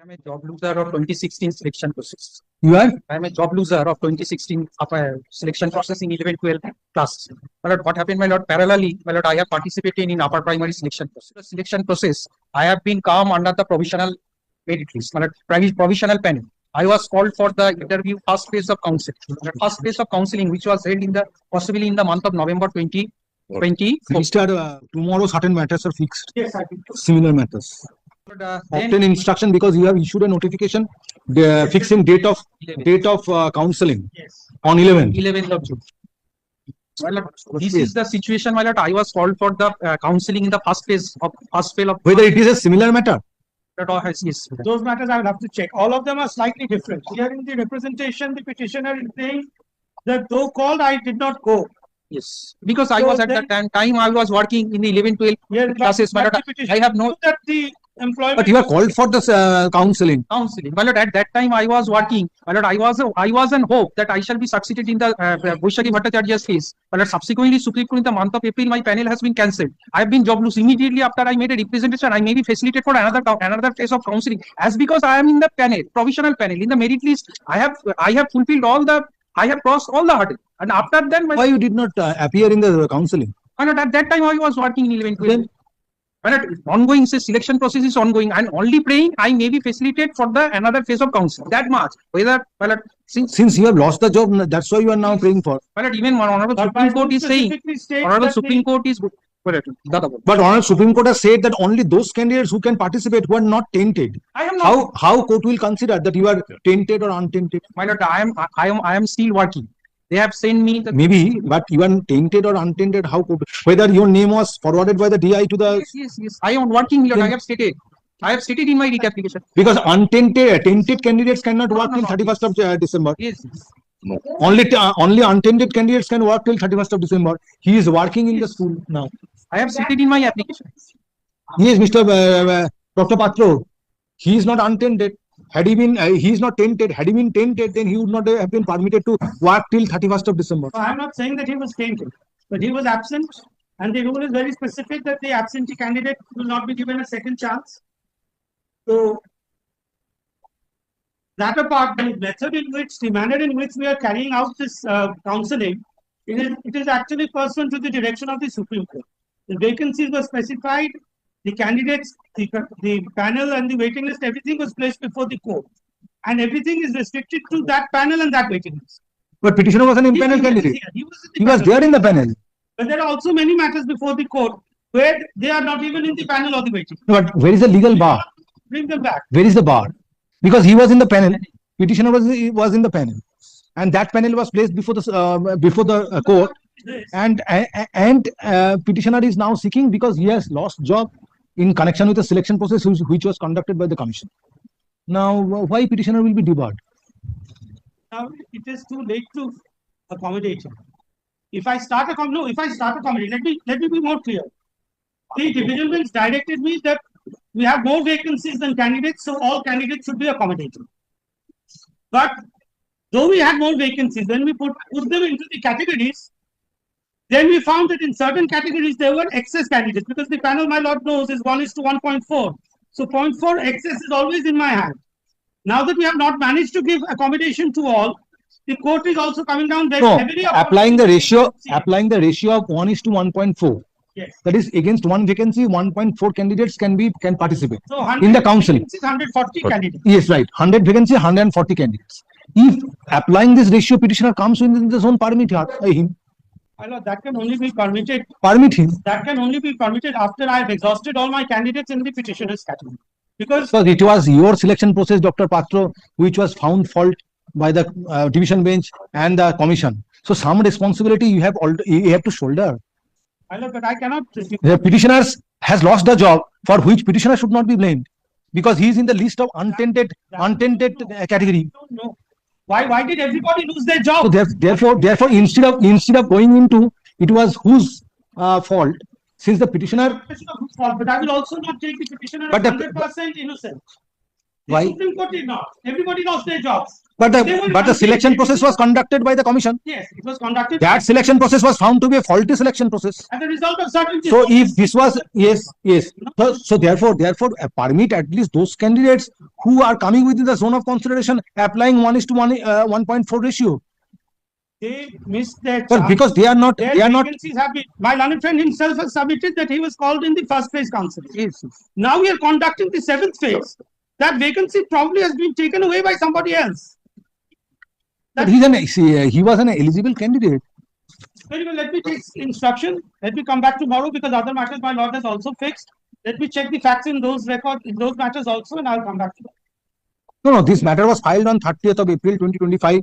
I'm a job loser of 2016 selection process. You are? I'm a job loser of 2016 selection process in 11-12 class. My lord, what happened, my lord? Parallelly, my lord, I have participated in upper primary selection process. The selection process, I have been come under the provisional merit list, my lord, provisional panel. I was called for the interview first phase of counseling. The first phase of counseling, which was held in the possibly in the month of November 2020. Tomorrow certain matters are fixed. Yes, I think. Similar matters. Obtain instruction because you have issued a notification fixing date of counseling. Yes. On 11th of June. Well, this is the situation, my lord. I was called for the counseling in the first phase of whether it is a similar matter. Yes. Those matters I will have to check. All of them are slightly different. Here in the representation, the petitioner is saying that though called, I did not go. Yes, because I was at that time I was working in the 11-12 classes. My lord, I have no that the employment. But you are called for this counseling. My lord, at that time I was working. My lord, I was in hope that I shall be succeeded in the Saugata Bhattacharyya's case. But lord, subsequently, Supreme Court in the month of April, my panel has been cancelled. I have been jobless immediately after I made a representation. I may be facilitated for another phase of counseling. As because I am in the panel, provisional panel, in the merit list, I have fulfilled I have crossed all the hurdles. And after that, why you did not appear in the counseling? And at that time I was working in 11-12. Ongoing selection process is ongoing, and only praying I may be facilitated for the another phase of counseling. That much. Whether since you have lost the job, that's why you are now praying for. But even Honorable Supreme Court is saying, Honorable Supreme Court is. But Honorable Supreme Court has said that only those candidates who can participate who are not tainted. I am not. How court will consider that you are tainted or untainted? My lord, I am still working. They have sent me the maybe, but you are tainted or untainted. How could whether your name was forwarded by the DI to the? Yes. I am working. Lord, I have stated in my writ application. Because tainted candidates cannot work till 31st of December. Yes. No. Only untainted candidates can work till 31st of December. He is working in the school now. I have stated in my application. Yes, Mr. Dr. Patro. He is not untainted. Had he been, he is not tainted. Had he been tainted, then he would not have been permitted to work till 31st of December. I am not saying that he was tainted, but he was absent, and the rule is very specific that the absentee candidate will not be given a second chance. So, that apart, the method in which, the manner in which we are carrying out this counseling, it is actually pursuant to the direction of the Supreme Court. The vacancies were specified. The candidates, the panel and the waiting list, everything was placed before the court. And everything is restricted to that panel and that waiting list. But petitioner was an impaneled candidate. He was there in the panel. But there are also many matters before the court where they are not even in the panel or the waiting list. But where is the legal bar? Bring them back. Where is the bar? Because he was in the panel. Petitioner was in the panel. And that panel was placed before the court. And petitioner is now seeking because he has lost job in connection with the selection process which was conducted by the commission. Now, why petitioner will be debarred? Now, it is too late to accommodate him. If I start accommodating, let me be more clear. The division bench directed me that we have more vacancies than candidates, so all candidates should be accommodated. But though we had more vacancies, when we put them into the categories, then we found that in certain categories there were excess candidates because the panel, my lord knows, is 1:1.4. So 0.4 excess is always in my hand. Now that we have not managed to give accommodation to all, the court is also coming down very heavily. Applying the ratio of 1:1.4. Yes. That is against one vacancy, 1.4 candidates can participate so in the counseling. 140 candidates. Yes, right. 100 vacancy, 140 candidates. If applying this ratio, petitioner comes within the zone, permit him. That can only be permitted. Permit him. That can only be permitted after I have exhausted all my candidates in the petitioner's category. Because it was your selection process, Dr. Patro, which was found fault by the division bench and the commission. So some responsibility you have to shoulder. But I cannot. The petitioner has lost the job for which petitioner should not be blamed because he is in the list of untainted category. No. Why did everybody lose their job? So therefore, instead of going into it was whose fault, since the petitioner. But I will also not take the petitioner as 100% innocent. Why? The Supreme Court did not. Everybody lost their jobs. But the selection process was conducted by the commission. Yes, it was conducted. That selection process was found to be a faulty selection process. As a result of certain. So if this was yes. So therefore, permit at least those candidates who are coming within the zone of consideration, applying 1:1.4 ratio. They missed their But chance. because they are not, Their vacancies have been, my learned friend himself has submitted that he was called in the first phase counseling. Yes. Now we are conducting the seventh phase. That vacancy probably has been taken away by somebody else. But he was an eligible candidate. Very well, let me take instruction. Let me come back tomorrow because other matters my lord has also fixed. Let me check the facts in those records, in those matters also, and I'll come back to that. No, this matter was filed on 30th of April 2025,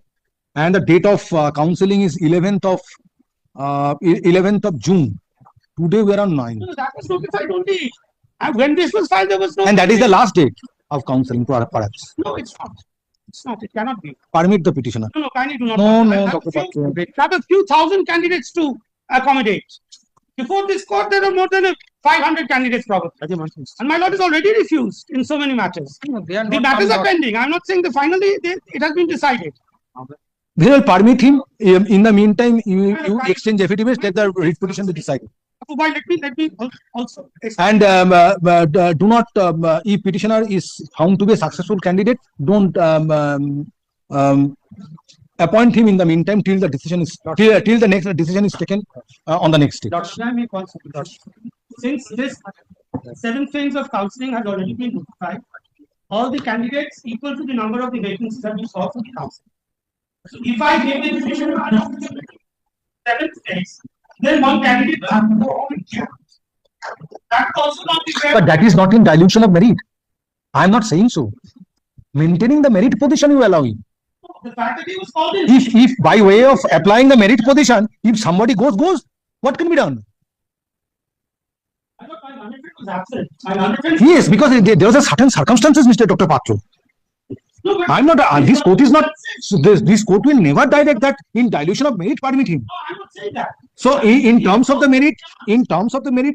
and the date of counseling is 11th of June. Today we are on 9th. No, that was notified only. And when this was filed, there was no. And that is the last date of counseling, perhaps. No, it's not. It's not. It cannot be. Permit the petitioner. No, kindly do not. No, I have Dr. a few- Bhattacharya. I have a few thousand candidates to accommodate. Before this court, there are more than 500 candidates probably. And my lord is already refused in so many matters. No, they are The not matters coming are out. pending. I'm not saying that finally it has been decided. They will permit him. In the meantime, you exchange affidavits, let the writ petition be decided. Why, let me also. And do not, if petitioner is found to be a successful candidate, don't appoint him in the meantime till the decision is till the next decision is taken on the next day. Can I make one second? Since this seventh phase of counseling has already been notified, all the candidates equal to the number of the vacancies that we saw for the council. So if I give the decision on seventh phase, then one candidate will have to go on. That also not be fair. But that is not in dilution of merit. I am not saying so. Maintaining the merit position you allow him. The fact that he was called in. If by way of applying the merit position, if somebody goes, what can be done? I thought my learned friend was absent. My learned friend. Yes, because there was a certain circumstances, Mr. Dr. Patro. No, but- I'm not, this court is not, so this court will never direct that in dilution of merit, permit him. No, I'm not saying that. So in terms of the merit,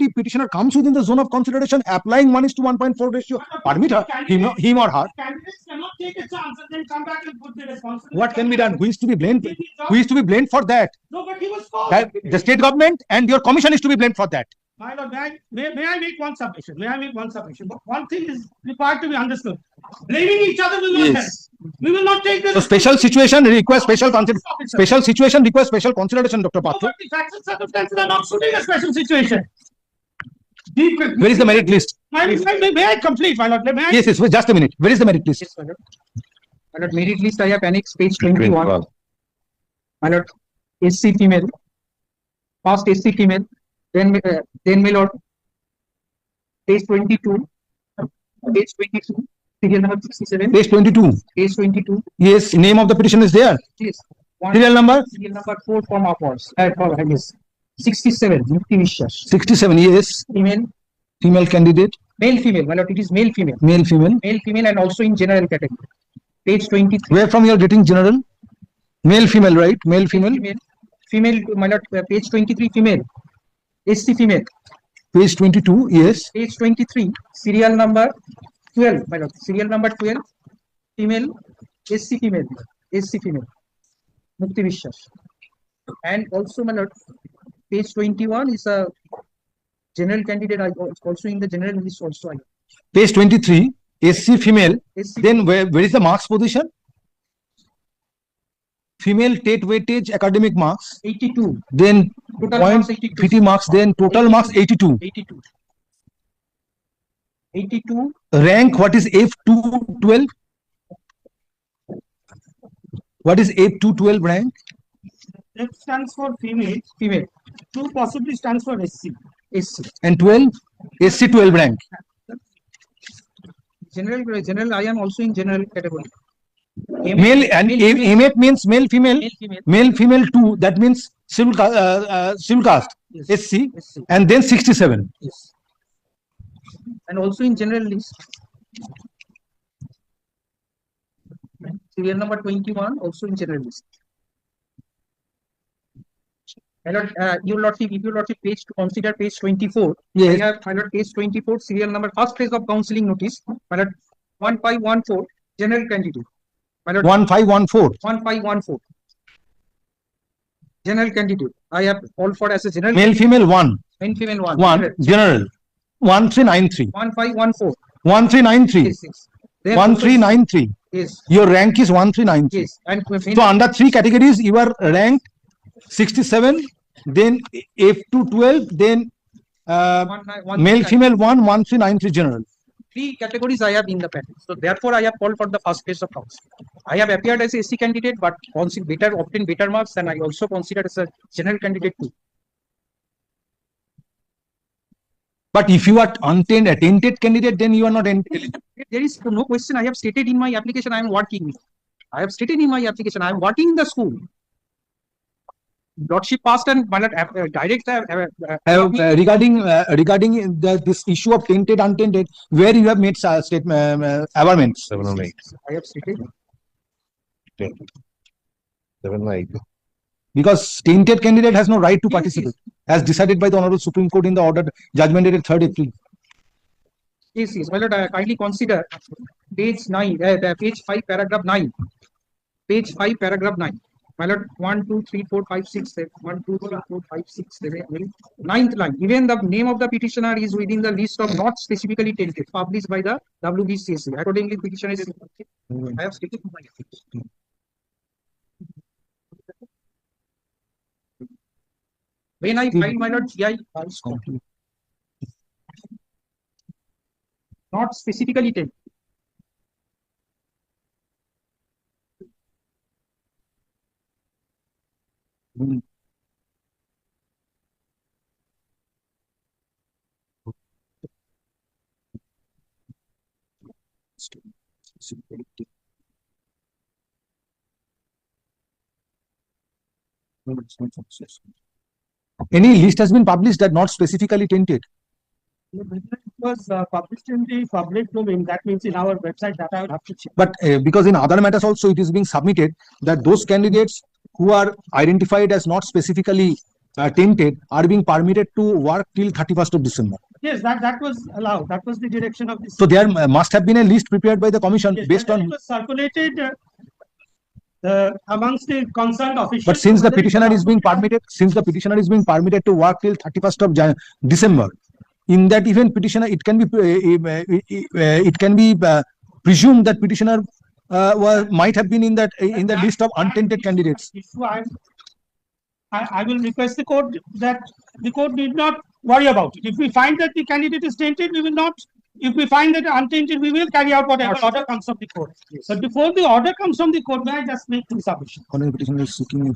if petitioner comes within the zone of consideration, applying 1:1.4 ratio, permit her, him or her. Candidates cannot take a chance and then come back and put the responsibility. What can be done? Who is to be blamed? Who is to be blamed for that? No, but he was called. The state government and your commission is to be blamed for that. My lord, may I make one submission? May I make one submission? But one thing is required to be understood. Blaming each other will not help. Yes. We will not take the. So special situation requires special situation requires special consideration, Dr. No, Patro. but the facts and circumstances are not suiting a special situation. Where is the merit list? May I complete, my lord? May I? Yes, just a minute. Where is the merit list? Yes, my lord. My lord, merit list I have annexed page 21. My lord, SC female, first SC female, then my lord, page 22, serial number 67, Page 22. page 22, Yes, name of the petition is there. yes, Serial number serial number 4 from upwards, yes, 67, Mukti Vishwas, 67. Yes, female candidate, male female, my lord, it is male female, male, female. and also in general category, page 23. Where from you are getting general? Male, female, right? Male, female. Female, my lord, page 23, female, SC female, Page 22. Yes. page 23, serial number 12, my lord, serial number 12, female, SC female, Mukti Vishwas. And also, my lord, page 21 is a general candidate, also in the general list also. Page 23. SC female. SC, Then where is the marks position? Female TET weightage academic marks. 82, Then total point marks 82. PT marks. Then total marks 82. 82. 82, Rank, what is F212? What is F212 rank? F stands for female. female, 2 possibly stands for SC. SC. And 12? SC 12 rank. General, I am also in general category. Male and MF means male, female. Female, Male, female 2. That means civil caste. yes, SC. SC, And then 67. yes. And also in general list. Serial number 21, also in general list. My lord, your lordship, if your lordship page to consider page 24, Yes. I have, my lord, page 24, serial number, first phase of counseling notice, my lord, 1514, general candidate. My lord, 1514. 1514. General candidate. I have called for as a general. Male, female 1. And female 1. 1. General. 1393. 1514. 1393. Yes, yes. They have 1393. Yes, Your rank is 1393. yes. And So under 3 categories, you are ranked 67, then F to 12, then male, female 1, 1393 general. 3 categories I have in the panel. So therefore, I have called for the first phase of council. I have appeared as a SC candidate, but obtained better marks, and I also considered as a general candidate too. But if you are tainted candidate, then you are not eligible. There is no question. I have stated in my application I am working. I have stated in my application I am working in the school. Lordship passed and direct Regarding this issue of tainted, untainted, where you have made averments. 7 or 8. I have stated. 7 or 8. Because tainted candidate has no right to participate, as decided by the Honorable Supreme Court in the order judgment dated 3rd April. Yes, yes. My lord, kindly consider page 9, page 5, paragraph 9. Page 5, paragraph 9. My lord, 1, 2, 3, 4, 5, 6, 7. 1, 2, 3, 4, 5, 6, 7. 9th line. Even the name of the petitioner is within the list of not specifically tainted, published by the WBCSC. Accordingly, petitioner is. I have stated in my application. When I filed my lord GI, not specifically tainted. Any list has been published that not specifically tainted. It was published in the public domain. That means in our website that I would have to check. But because in other matters also it is being submitted that those candidates who are identified as not specifically tainted are being permitted to work till 31st of December. Yes, that was allowed. That was the direction of this. So there must have been a list prepared by the commission Yes, based and on. it was circulated amongst the concerned officials. But since the petitioner is being permitted to work till 31st of December, in that event, petitioner it can be presumed that petitioner might have been in that list of untainted candidates. I will request the court that the court need not worry about it. If we find that the candidate is tainted, we will not. If we find that untainted, we will carry out whatever order comes from the court. Yes. But before the order comes from the court, may I just make 2 submissions? Petitioner is seeking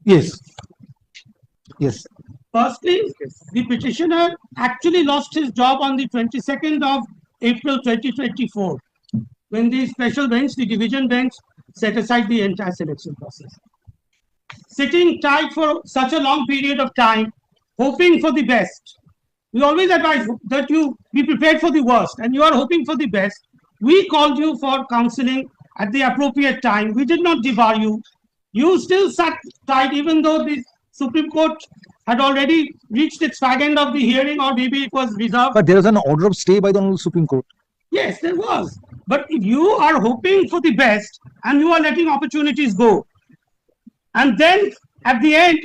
Yes. Yes. Firstly, the petitioner actually lost his job on the 22nd of April 2024, when the special bench, the division bench, set aside the entire selection process. Sitting tight for such a long period of time, hoping for the best. We always advise that you be prepared for the worst, and you are hoping for the best. We called you for counseling at the appropriate time. We did not debar you. You still sat tight, even though the Supreme Court had already reached its fag end of the hearing, or maybe it was reserved. But there was an order of stay by the Honorable Supreme Court. Yes, there was. But if you are hoping for the best and you are letting opportunities go, and then at the end,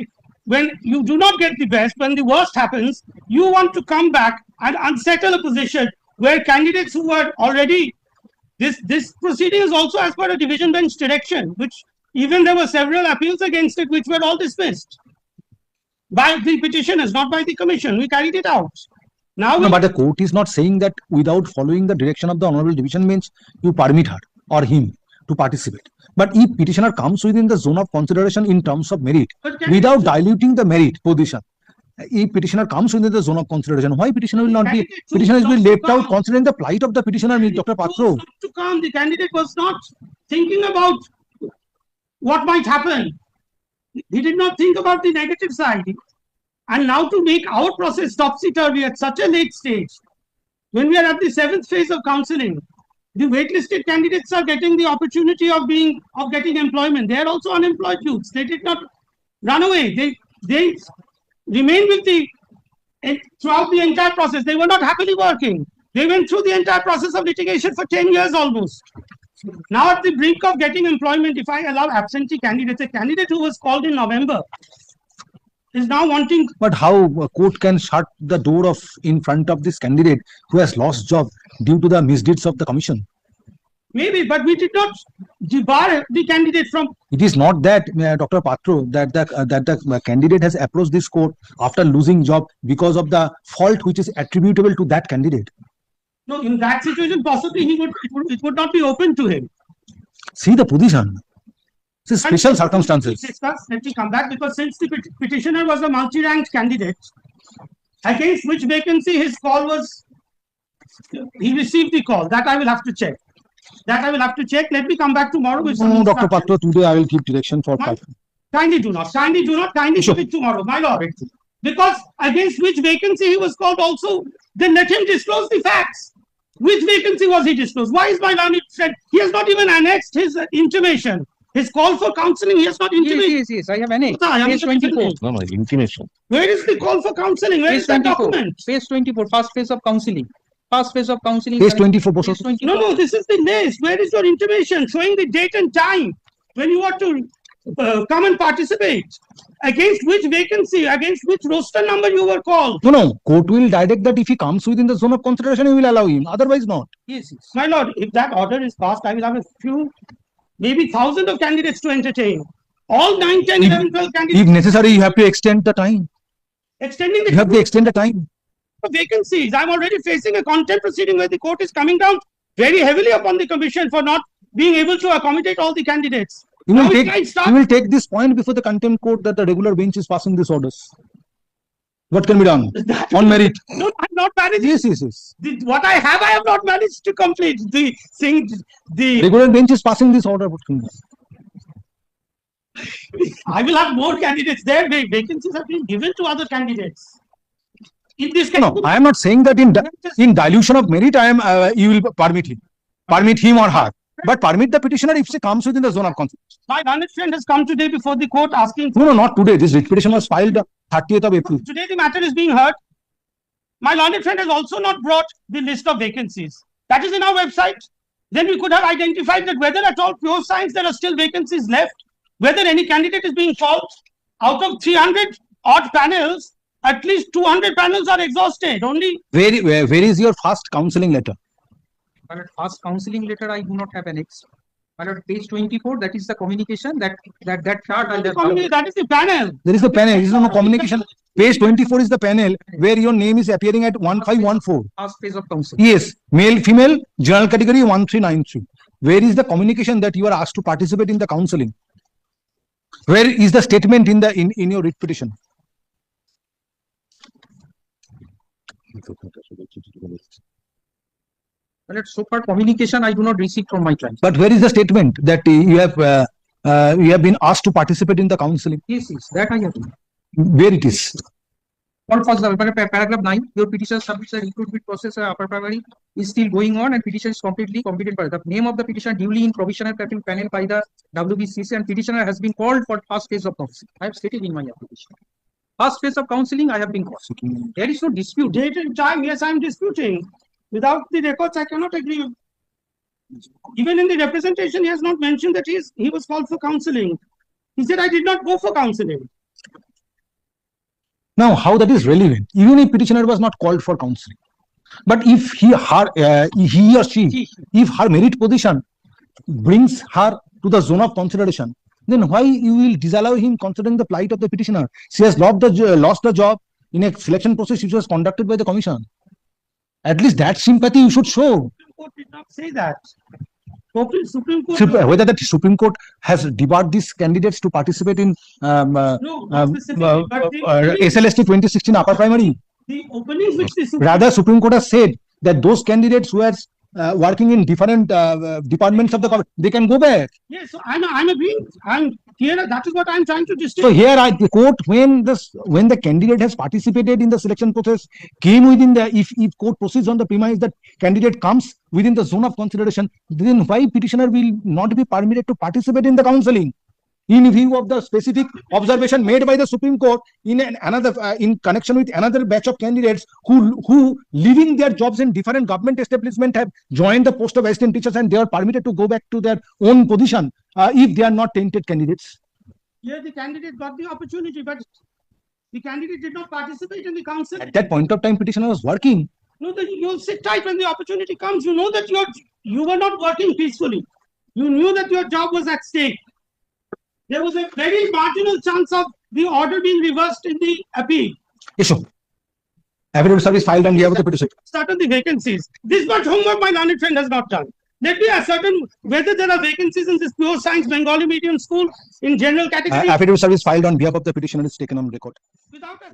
when you do not get the best, when the worst happens, you want to come back and unsettle a position where candidates who were already, this proceeding is also as per a division bench direction, which even there were several appeals against it, which were all dismissed by the petitioners, not by the commission. We carried it out. Now, no, but the court is not saying that without following the direction of the Honorable Division Bench, you permit her or him to participate. But if petitioner comes within the zone of consideration in terms of merit, without diluting the merit position, if petitioner comes within the zone of consideration, why petitioner will not be? Petitioner is being left out considering the plight of the petitioner, Dr. Patro. To come, the candidate was not thinking about what might happen. He did not think about the negative side. And now to make our process topsy-turvy at such a late stage, when we are at the 7th phase of counseling, the waitlisted candidates are getting the opportunity of getting employment. They are also unemployed youths. They did not run away. They remained with throughout the entire process. They were not happily working. They went through the entire process of litigation for 10 years almost. Now at the brink of getting employment, if I allow absentee candidates, a candidate who was called in November, is now wanting. But how a court can shut the door of in front of this candidate who has lost job due to the misdeeds of the commission? Maybe, but we did not debar the candidate from. It is not that, Dr. Patro, that the candidate has approached this court after losing job because of the fault which is attributable to that candidate. No, in that situation, possibly it would not be open to him. See the position. This is special circumstances. Let me come back, because since the petitioner was a multi-ranked candidate, against which vacancy his call was, he received the call. That I will have to check. Let me come back tomorrow with some No, Dr. instructions. Patro, today I will give direction for Kindly do not Sure. speak tomorrow, my lord. Because against which vacancy he was called also, then let him disclose the facts. Which vacancy was he disclosed? Why is my learned friend? He has not even annexed his intimation. His call for counselling, he has not intimated. Yes, I have annexed. I am Page 24. No, intimation. Where is the call for counselling? Where Page is that 24. document? Page 24. First phase of counseling. First phase of counseling. Page 24, Page Bosho. 24. No, this is the list. Where is your intimation showing the date and time when you want to come and participate? Against which vacancy, against which roster number you were called? No, court will direct that if he comes within the zone of consideration, he will allow him. Otherwise, not. Yes. My lord, if that order is passed, I will have a few, maybe thousands of candidates to entertain. All 9, 10, 11, 12 If candidates. necessary, you have to extend the time. Extending You have to the extend the time. vacancies. I'm already facing a contempt proceeding where the court is coming down very heavily upon the commission for not being able to accommodate all the candidates. You Now will it take might start- you will take this point before the contempt court that the regular bench is passing these orders. What can be done on merit? No, I'm not managing. Yes. What I have not managed to complete. The Regular bench is passing this order. What can be done? I will have more candidates there. Vacancies have been given to other candidates. In this case, No, I am not saying that in dilution of merit, you will permit him or her, but permit the petitioner if she comes within the zone of consideration. my learned friend has come today before the court asking. No, not today. This writ petition was filed 30th of April. Today the matter is being heard. My learned friend has also not brought the list of vacancies. That is in our website. Then we could have identified that whether at all pure science there are still vacancies left, whether any candidate is being called. Out of 300 odd panels, at least 200 panels are exhausted. Only Where is your first counseling letter? My lord, first counseling letter I do not have annexed. My lord, page 24, that is the communication, that chart I have. that is the panel. There is the panel. There is no communication. Page 24 is the panel where your name is appearing at 1514. First phase of counseling. Yes, male, female, general category 1393. Where is the communication that you are asked to participate in the counseling? Where is the statement in your writ petition? My lord, so far communication I do not receive from my client. But where is the statement that you have been asked to participate in the counseling? Yes, that I have. Where it is? On first paragraph 9, your petition submits a recruitment process upper primary is still going on and petition is completely completed by the name of the petitioner duly in provisional panel by the WBCC, and petitioner has been called for first phase of counseling. I have stated in my application. First phase of counseling I have been called. There is no dispute. Date and time, yes, I am disputing. Without the records, I cannot agree. Even in the representation, he has not mentioned that he was called for counseling. He said, I did not go for counseling. Now, how that is relevant? Even if petitioner was not called for counseling, but if he or she, if her merit position brings her to the zone of consideration, then why you will disallow him considering the plight of the petitioner? She has lost the job in a selection process which was conducted by the commission. At least that sympathy you should show. Supreme Court did not say that. Supreme Court. Whether the Supreme Court has debarred these candidates to participate in No, not specifically, but SLST 2016 upper primary. the openings which the Supreme Rather, Supreme Court has said that those candidates who are working in different departments of the government, they can go back. Yes, so I'm agreeing. I'm clear. That is what I'm trying to So distinguish. here I the court, when the candidate has participated in the selection process, came within the if court proceeds on the premise that candidate comes within the zone of consideration, then why petitioner will not be permitted to participate in the counseling? In view of the specific observation made by the Supreme Court in connection with another batch of candidates who leaving their jobs in different government establishment have joined the post of assistant teachers, and they are permitted to go back to their own position if they are not tainted candidates. Here the candidate got the opportunity, but The candidate did not participate in the council. At that point of time, petitioner was working. No, that you'll sit tight when the opportunity comes. You know that you were not working peacefully. You knew that your job was at stake. There was a very marginal chance of the order being reversed in the appeal. Issue. Affidavit service filed on behalf of the petitioner. Start on the vacancies. This much homework my learned friend has not done. Let me ascertain whether there are vacancies in this pure science Bengali medium school in general category. Affidavit service filed on behalf of the petitioner is taken on record. Without a